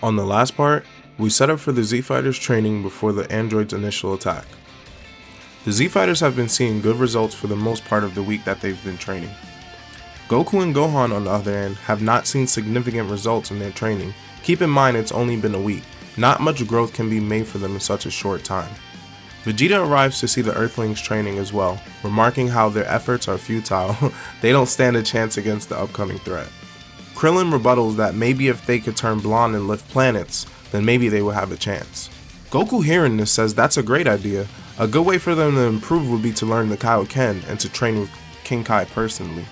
On the last part, we set up for the Z-Fighters training before the android's initial attack. The Z-Fighters have been seeing good results for the most part of the week that they've been training. Goku and Gohan, on the other hand, have not seen significant results in their training. Keep in mind it's only been a week. Not much growth can be made for them in such a short time. Vegeta arrives to see the Earthlings training as well, remarking how their efforts are futile. They don't stand a chance against the upcoming threat. Krillin rebuttals that maybe if they could turn blonde and lift planets, then maybe they would have a chance. Goku, hearing this, says that's a great idea. A good way for them to improve would be to learn the Kaioken and to train with King Kai personally.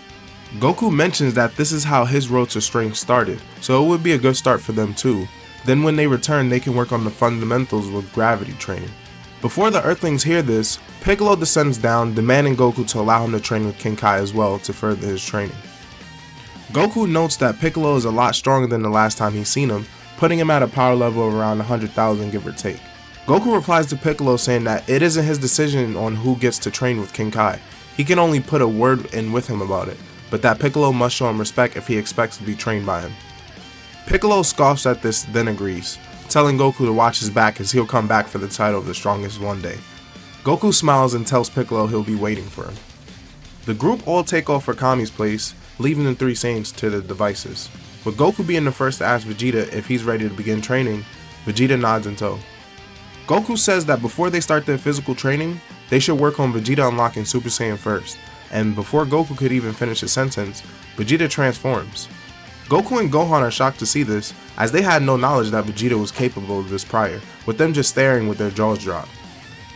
Goku mentions that this is how his road to strength started, so it would be a good start for them too. Then when they return, they can work on the fundamentals with gravity training. Before the Earthlings hear this, Piccolo descends down, demanding Goku to allow him to train with King Kai as well to further his training. Goku notes that Piccolo is a lot stronger than the last time he's seen him, putting him at a power level of around 100,000 give or take. Goku replies to Piccolo saying that it isn't his decision on who gets to train with King Kai. He can only put a word in with him about it, but that Piccolo must show him respect if he expects to be trained by him. Piccolo scoffs at this, then agrees, telling Goku to watch his back as he'll come back for the title of the strongest one day. Goku smiles and tells Piccolo he'll be waiting for him. The group all take off for Kami's place, leaving the three Saiyans to the devices. With Goku being the first to ask Vegeta if he's ready to begin training, Vegeta nods in tow. Goku says that before they start their physical training, they should work on Vegeta unlocking Super Saiyan first, and before Goku could even finish his sentence, Vegeta transforms. Goku and Gohan are shocked to see this, as they had no knowledge that Vegeta was capable of this prior, with them just staring with their jaws dropped.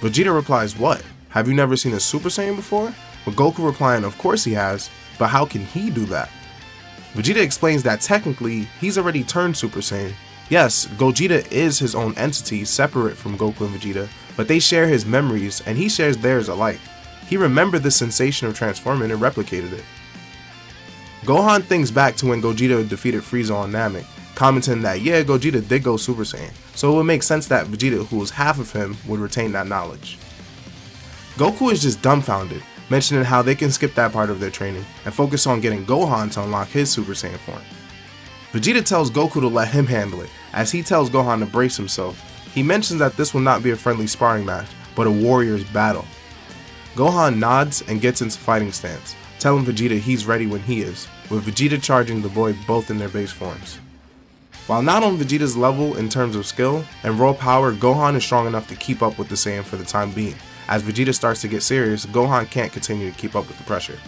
Vegeta replies, "What? Have you never seen a Super Saiyan before?" With Goku replying, "Of course he has, but how can he do that?" Vegeta explains that technically, he's already turned Super Saiyan. Yes, Gogeta is his own entity separate from Goku and Vegeta, but they share his memories and he shares theirs alike. He remembered the sensation of transforming and replicated it. Gohan thinks back to when Gogeta defeated Frieza on Namek, commenting that yeah, Gogeta did go Super Saiyan, so it would make sense that Vegeta, who was half of him, would retain that knowledge. Goku is just dumbfounded, mentioning how they can skip that part of their training and focus on getting Gohan to unlock his Super Saiyan form. Vegeta tells Goku to let him handle it, as he tells Gohan to brace himself. He mentions that this will not be a friendly sparring match, but a warrior's battle. Gohan nods and gets into fighting stance, telling Vegeta he's ready when he is, with Vegeta charging the boy both in their base forms. While not on Vegeta's level in terms of skill and raw power, Gohan is strong enough to keep up with the Saiyan for the time being. As Vegeta starts to get serious, Gohan can't continue to keep up with the pressure.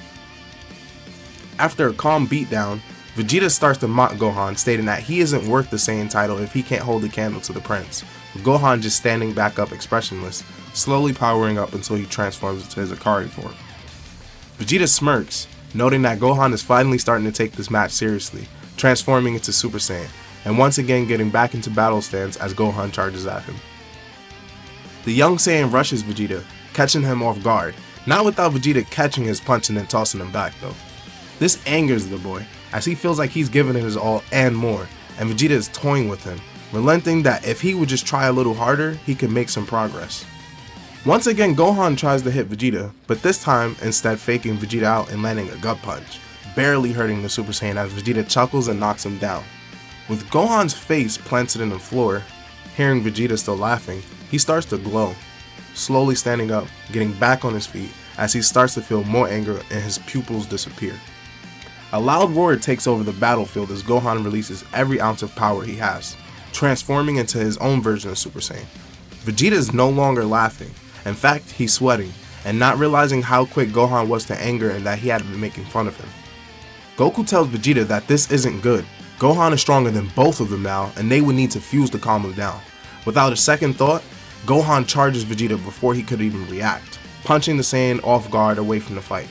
After a calm beatdown, Vegeta starts to mock Gohan, stating that he isn't worth the Saiyan title if he can't hold the candle to the prince, with Gohan just standing back up expressionless, slowly powering up until he transforms into his Ikari form. Vegeta smirks, noting that Gohan is finally starting to take this match seriously, transforming into Super Saiyan, and once again getting back into battle stance as Gohan charges at him. The young Saiyan rushes Vegeta, catching him off guard, not without Vegeta catching his punch and then tossing him back though. This angers the boy, as he feels like he's given it his all and more, and Vegeta is toying with him, relenting that if he would just try a little harder, he could make some progress. Once again, Gohan tries to hit Vegeta, but this time instead faking Vegeta out and landing a gut punch, barely hurting the Super Saiyan as Vegeta chuckles and knocks him down. With Gohan's face planted in the floor, hearing Vegeta still laughing, he starts to glow, slowly standing up, getting back on his feet as he starts to feel more anger and his pupils disappear. A loud roar takes over the battlefield as Gohan releases every ounce of power he has, transforming into his own version of Super Saiyan. Vegeta is no longer laughing. In fact, he's sweating, and not realizing how quick Gohan was to anger and that he had been making fun of him. Goku tells Vegeta that this isn't good. Gohan is stronger than both of them now, and they would need to fuse to calm him down. Without a second thought, Gohan charges Vegeta before he could even react, punching the Saiyan off guard away from the fight.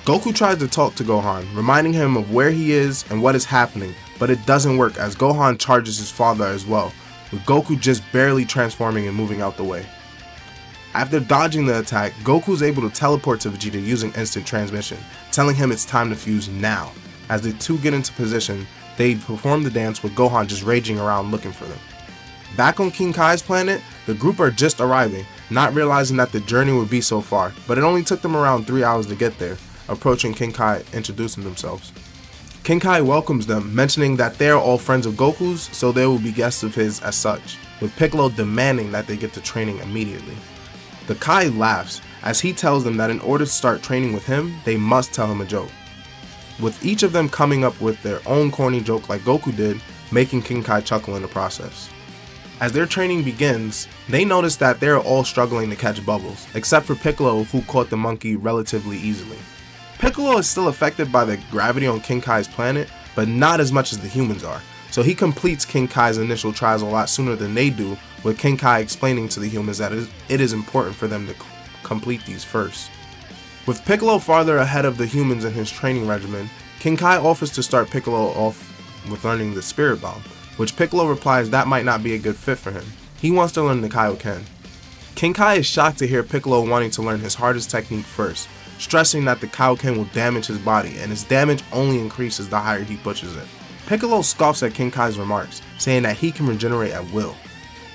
Goku tries to talk to Gohan, reminding him of where he is and what is happening, but it doesn't work as Gohan charges his father as well, with Goku just barely transforming and moving out the way. After dodging the attack, Goku is able to teleport to Vegeta using instant transmission, telling him it's time to fuse now. As the two get into position, they perform the dance with Gohan just raging around looking for them. Back on King Kai's planet, the group are just arriving, not realizing that the journey would be so far, but it only took them around 3 hours to get there, approaching King Kai introducing themselves. King Kai welcomes them, mentioning that they are all friends of Goku's, so they will be guests of his as such, with Piccolo demanding that they get to training immediately. The Kai laughs, as he tells them that in order to start training with him, they must tell him a joke, with each of them coming up with their own corny joke like Goku did, making King Kai chuckle in the process. As their training begins, they notice that they are all struggling to catch bubbles, except for Piccolo, who caught the monkey relatively easily. Piccolo is still affected by the gravity on King Kai's planet, but not as much as the humans are, so he completes King Kai's initial trials a lot sooner than they do, with King Kai explaining to the humans that it is important for them to complete these first. With Piccolo farther ahead of the humans in his training regimen, King Kai offers to start Piccolo off with learning the Spirit Bomb, which Piccolo replies that might not be a good fit for him. He wants to learn the Kaioken. King Kai is shocked to hear Piccolo wanting to learn his hardest technique first, stressing that the Kaioken will damage his body, and his damage only increases the higher he pushes it. Piccolo scoffs at King Kai's remarks, saying that he can regenerate at will,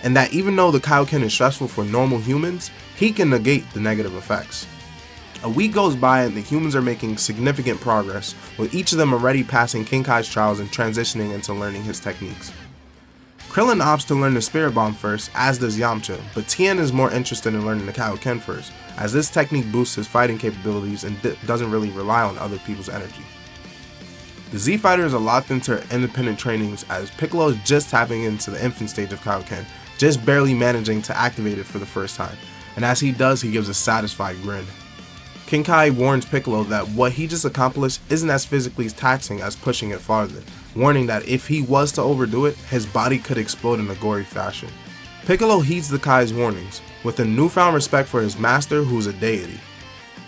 and that even though the Kaioken is stressful for normal humans, he can negate the negative effects. A week goes by and the humans are making significant progress, with each of them already passing King Kai's trials and transitioning into learning his techniques. Krillin opts to learn the Spirit Bomb first, as does Yamcha, but Tien is more interested in learning the Kaioken first, as this technique boosts his fighting capabilities and doesn't really rely on other people's energy. The Z Fighters are locked into independent trainings as Piccolo is just tapping into the infant stage of Kaioken, just barely managing to activate it for the first time, and as he does, he gives a satisfied grin. King Kai warns Piccolo that what he just accomplished isn't as physically taxing as pushing it farther, warning that if he was to overdo it, his body could explode in a gory fashion. Piccolo heeds the Kai's warnings, with a newfound respect for his master who's a deity,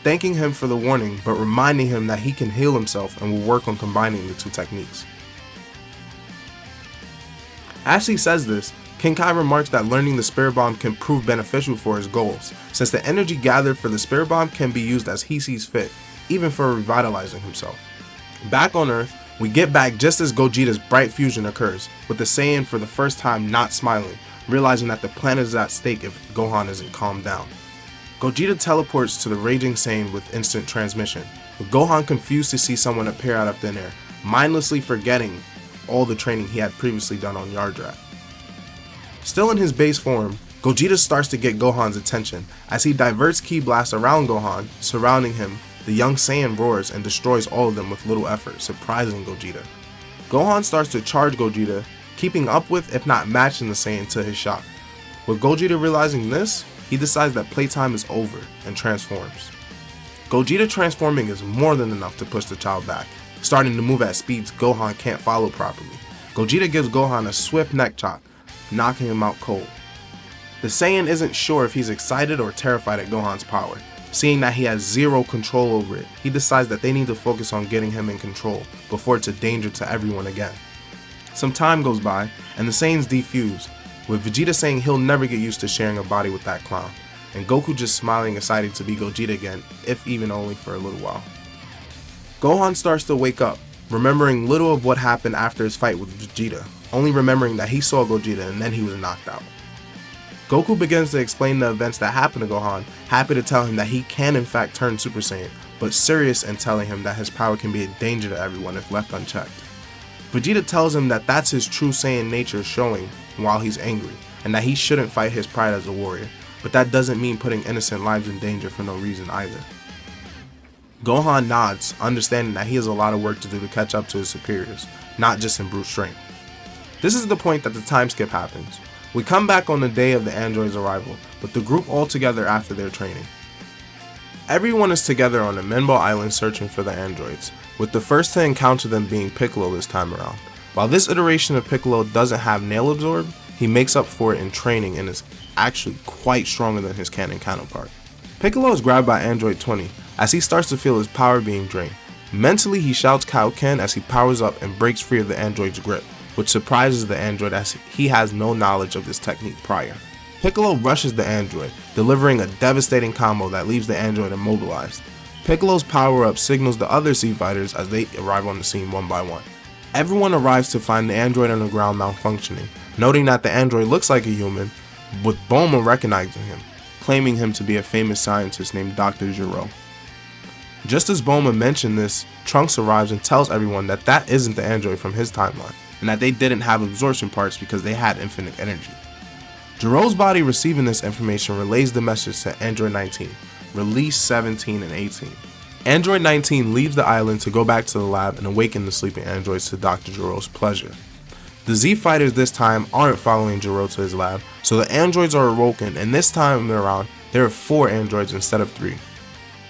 thanking him for the warning but reminding him that he can heal himself and will work on combining the two techniques. As he says this, King Kai remarks that learning the Spirit Bomb can prove beneficial for his goals, since the energy gathered for the Spirit Bomb can be used as he sees fit, even for revitalizing himself. Back on Earth, we get back just as Gogeta's bright fusion occurs, with the Saiyan for the first time not smiling, realizing that the planet is at stake if Gohan isn't calmed down. Gogeta teleports to the raging Saiyan with instant transmission, with Gohan confused to see someone appear out of thin air, mindlessly forgetting all the training he had previously done on Yardrat. Still in his base form, Gogeta starts to get Gohan's attention as he diverts Ki Blast around Gohan. Surrounding him, the young Saiyan roars and destroys all of them with little effort, surprising Gogeta. Gohan starts to charge Gogeta, keeping up with if not matching the Saiyan to his shock. With Gogeta realizing this, he decides that playtime is over and transforms. Gogeta transforming is more than enough to push the child back, starting to move at speeds Gohan can't follow properly. Gogeta gives Gohan a swift neck chop, knocking him out cold. The Saiyan isn't sure if he's excited or terrified at Gohan's power. Seeing that he has zero control over it, he decides that they need to focus on getting him in control before it's a danger to everyone again. Some time goes by, and the Saiyans defuse, with Vegeta saying he'll never get used to sharing a body with that clown, and Goku just smiling excited to be Gogeta again, if even only for a little while. Gohan starts to wake up, remembering little of what happened after his fight with Vegeta, only remembering that he saw Gogeta and then he was knocked out. Goku begins to explain the events that happened to Gohan, happy to tell him that he can in fact turn Super Saiyan, but serious in telling him that his power can be a danger to everyone if left unchecked. Vegeta tells him that that's his true Saiyan nature showing while he's angry, and that he shouldn't fight his pride as a warrior, but that doesn't mean putting innocent lives in danger for no reason either. Gohan nods, understanding that he has a lot of work to do to catch up to his superiors, not just in brute strength. This is the point that the time skip happens. We come back on the day of the android's arrival, with the group all together after their training. Everyone is together on Amenbo Island searching for the androids, with the first to encounter them being Piccolo this time around. While this iteration of Piccolo doesn't have Nail Absorb, he makes up for it in training and is actually quite stronger than his canon counterpart. Piccolo is grabbed by Android 20 as he starts to feel his power being drained. Mentally, he shouts Kaioken as he powers up and breaks free of the android's grip, which surprises the android as he has no knowledge of this technique prior. Piccolo rushes the android, delivering a devastating combo that leaves the android immobilized. Piccolo's power-up signals the other Z Fighters as they arrive on the scene one by one. Everyone arrives to find the android on the ground malfunctioning, noting that the android looks like a human, with Bulma recognizing him, claiming him to be a famous scientist named Dr. Gero. Just as Bulma mentioned this, Trunks arrives and tells everyone that that isn't the android from his timeline, and that they didn't have absorption parts because they had infinite energy. Jiro's body receiving this information relays the message to Android 19, release 17 and 18. Android 19 leaves the island to go back to the lab and awaken the sleeping androids to Dr. Jiro's pleasure. The Z Fighters this time aren't following Jiro to his lab, so the androids are awoken, and this time around there are 4 androids instead of 3.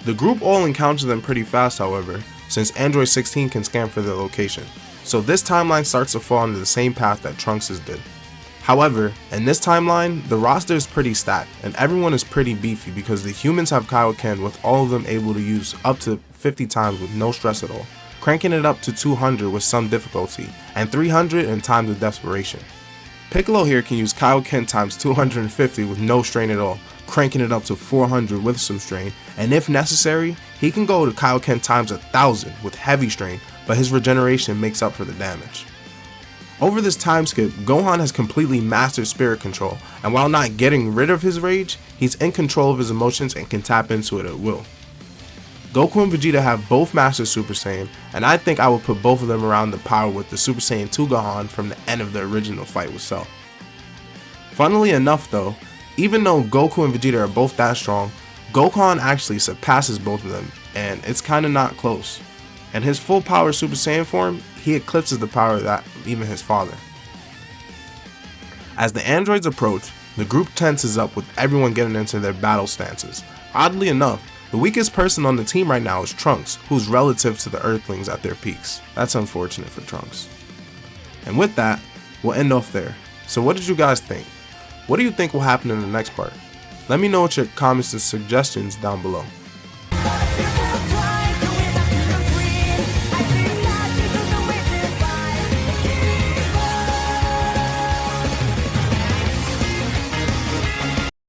The group all encounter them pretty fast, however, since Android 16 can scan for their location, so this timeline starts to fall into the same path that Trunks' did. However, in this timeline, the roster is pretty stacked, and everyone is pretty beefy because the humans have Kaioken with all of them able to use up to 50 times with no stress at all, cranking it up to 200 with some difficulty, and 300 in times of desperation. Piccolo here can use Kaioken times 250 with no strain at all, cranking it up to 400 with some strain, and if necessary, he can go to Kaioken times 1000 with heavy strain, but his regeneration makes up for the damage. Over this time skip, Gohan has completely mastered spirit control, and while not getting rid of his rage, he's in control of his emotions and can tap into it at will. Goku and Vegeta have both mastered Super Saiyan, and I think I would put both of them around the power with the Super Saiyan 2 Gohan from the end of the original fight with Cell. Funnily enough though, even though Goku and Vegeta are both that strong, Gohan actually surpasses both of them, and it's kinda not close. In his full power Super Saiyan form, he eclipses the power of that even his father. As the androids approach, the group tenses up with everyone getting into their battle stances. Oddly enough, the weakest person on the team right now is Trunks, who's relative to the Earthlings at their peaks. That's unfortunate for Trunks. And with that, we'll end off there. So what did you guys think? What do you think will happen in the next part? Let me know with your comments and suggestions down below.